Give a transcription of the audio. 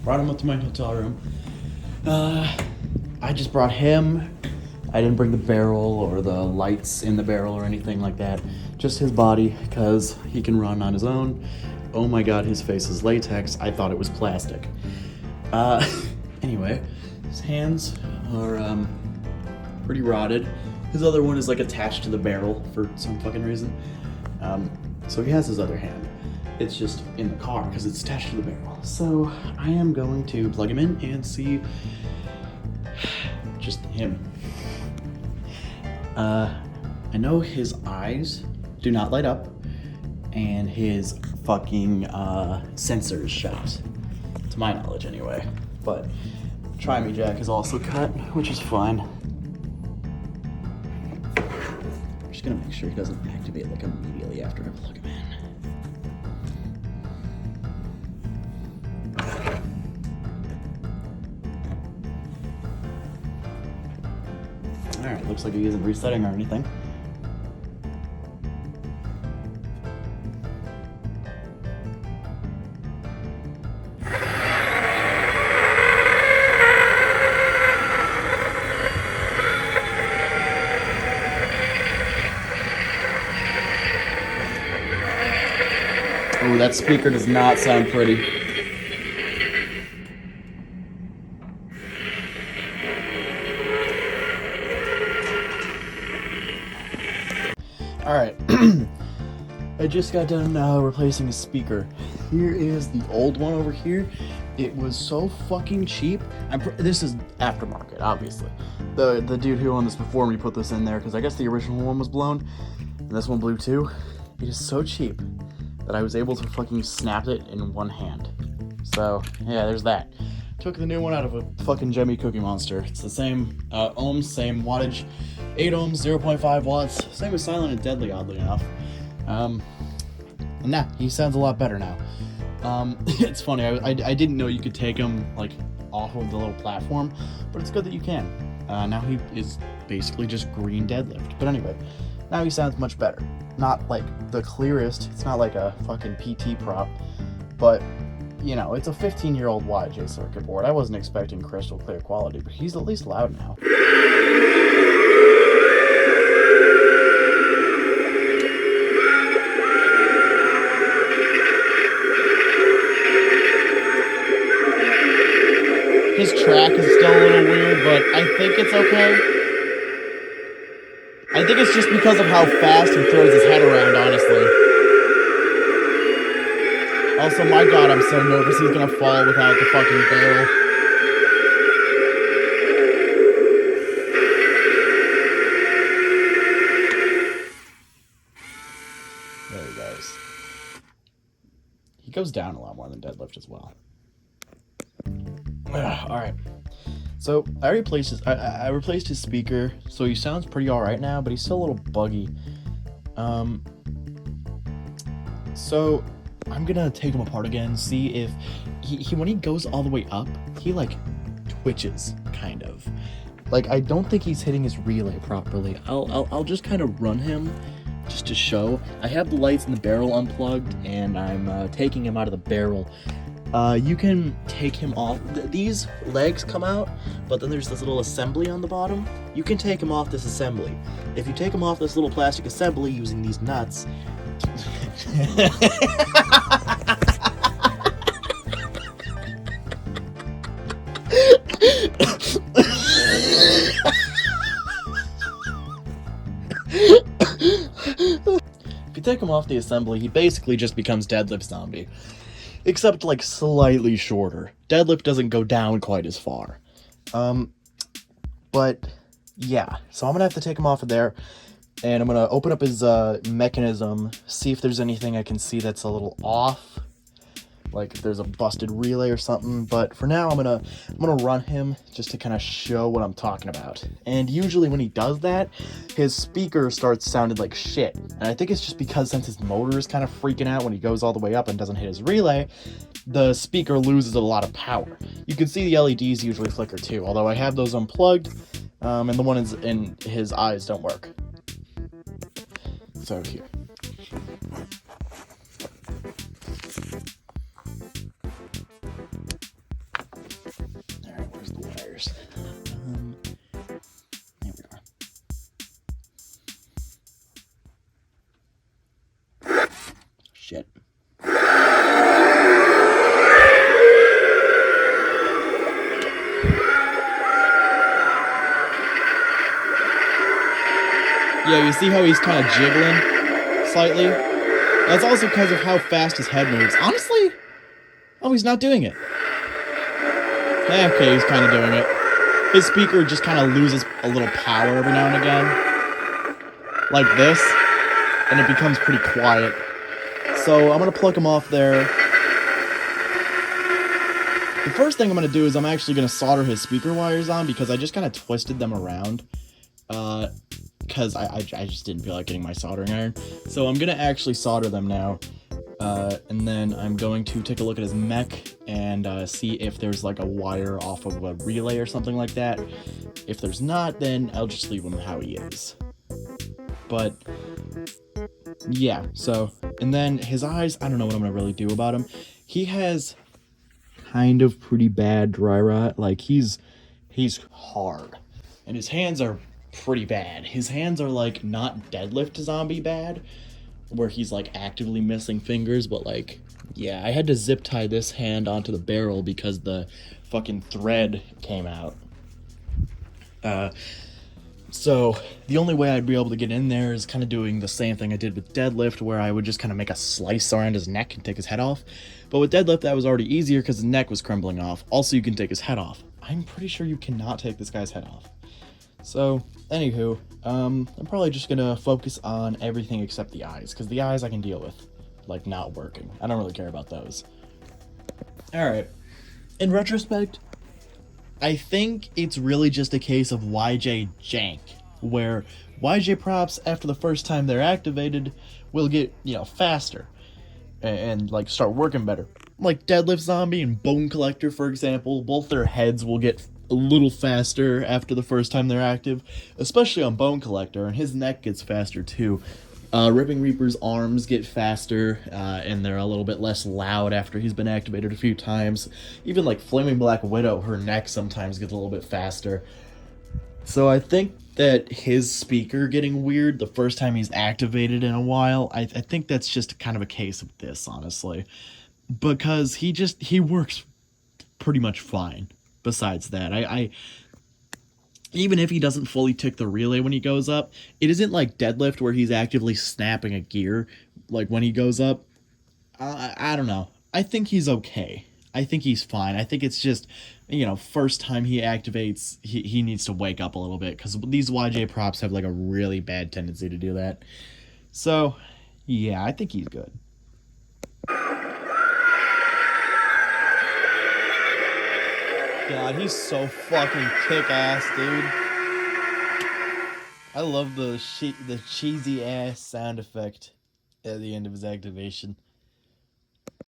brought him up to my hotel room. I just brought him. I didn't bring the barrel or the lights in the barrel or anything like that. Just his body, because he can run on his own. Oh my god, his face is latex. I thought it was plastic. Anyway, his hands are pretty rotted. His other one is like attached to the barrel for some fucking reason. So he has his other hand. It's just in the car because it's attached to the barrel. So I am going to plug him in and see just him. I know his eyes do not light up and his fucking sensor is shot. To my knowledge anyway. But try me jack is also cut, which is fine. I'm just gonna make sure he doesn't activate like immediately after I plug him in. Alright, looks like he isn't resetting or anything. Oh, that speaker does not sound pretty. Alright, I just got done replacing a speaker. Here is the old one over here. It was so fucking cheap. This is aftermarket, obviously. The dude who owned this before me put this in there because I guess the original one was blown, and this one blew too. It is so cheap that I was able to fucking snap it in one hand. So, yeah, there's that. Took the new one out of a fucking Jemmy Cookie Monster. It's the same ohms, same wattage, 8 ohms, 0.5 watts, same as Silent and Deadly, oddly enough. And nah, he sounds a lot better now. It's funny, I didn't know you could take him, like, off of the little platform, but it's good that you can. Now he is basically just green deadlift. But anyway, now he sounds much better. Not like the clearest, it's not like a fucking PT prop, but you know, it's a 15-year-old YJ circuit board. I wasn't expecting crystal clear quality, but he's at least loud now. His track is still a little weird, but I think it's okay. I think it's just because of how fast he throws his head around, honestly. Also, my god, I'm so nervous he's gonna fall without the fucking barrel. There he goes. He goes down a lot more than deadlift as well. Alright. So, I replaced his speaker, so he sounds pretty alright now, but he's still a little buggy. So, I'm gonna take him apart again, see if he when he goes all the way up, he like twitches, kind of. Like, I don't think he's hitting his relay properly. I'll just kind of run him just to show. I have the lights in the barrel unplugged, and I'm taking him out of the barrel. You can take him off. These legs come out, but then there's this little assembly on the bottom. You can take him off this assembly. If you take him off this little plastic assembly using these nuts... If you take him off the assembly, he basically just becomes Deadlift Zombie. Except, like, slightly shorter. Deadlift doesn't go down quite as far. But, yeah. So I'm gonna have to take him off of there, and I'm gonna open up his mechanism, see if there's anything I can see that's a little off. Like, if there's a busted relay or something. But for now, I'm gonna run him just to kind of show what I'm talking about. And usually when he does that, his speaker starts sounding like shit. And I think it's just because since his motor is kind of freaking out when he goes all the way up and doesn't hit his relay, the speaker loses a lot of power. You can see the LEDs usually flicker too, although I have those unplugged, and the ones in his eyes don't work. So here. speakers. Here we are. Shit. Yeah, you see how he's kind of jiggling slightly? That's also because of how fast his head moves. Honestly, oh, he's not doing it. Okay, he's kind of doing it. His speaker just kind of loses a little power every now and again. Like this. And it becomes pretty quiet. So I'm going to plug him off there. The first thing I'm going to do is I'm actually going to solder his speaker wires on because I just kind of twisted them around. Because I just didn't feel like getting my soldering iron. So I'm going to actually solder them now. And then I'm going to take a look at his mech and see if there's like a wire off of a relay or something like that. If there's not, then I'll just leave him how he is. But yeah, so, and then his eyes, I don't know what I'm going to really do about him. He has kind of pretty bad dry rot. Like he's hard. And his hands are pretty bad. His hands are like not deadlift zombie bad, where he's like actively missing fingers, but like, yeah, I had to zip tie this hand onto the barrel because the fucking thread came out. So the only way I'd be able to get in there is kind of doing the same thing I did with deadlift, where I would just kind of make a slice around his neck and take his head off. But with deadlift, that was already easier because his neck was crumbling off. Also, you can take his head off. I'm pretty sure you cannot take this guy's head off. So, anywho, I'm probably just gonna focus on everything except the eyes, because the eyes I can deal with, like, not working. I don't really care about those. Alright. In retrospect, I think it's really just a case of YJ jank, where YJ props, after the first time they're activated, will get, faster, and like, start working better. Like Deadlift Zombie and Bone Collector, for example, both their heads will get a little faster after the first time they're active, especially on Bone Collector, and his neck gets faster too. Ripping Reaper's arms get faster, and they're a little bit less loud after he's been activated a few times. Even like Flaming Black Widow, her neck sometimes gets a little bit faster. So I think that his speaker getting weird the first time he's activated in a while, I think that's just kind of a case of this, honestly. Because he works pretty much fine. Besides that, I even if he doesn't fully tick the relay when he goes up, it isn't like deadlift where he's actively snapping a gear like when he goes up. I don't know. I think he's okay. I think he's fine. I think it's just, first time he activates, he needs to wake up a little bit, because these YJ props have like a really bad tendency to do that. So, yeah, I think he's good. God, he's so fucking kick-ass, dude. I love the cheesy-ass sound effect at the end of his activation.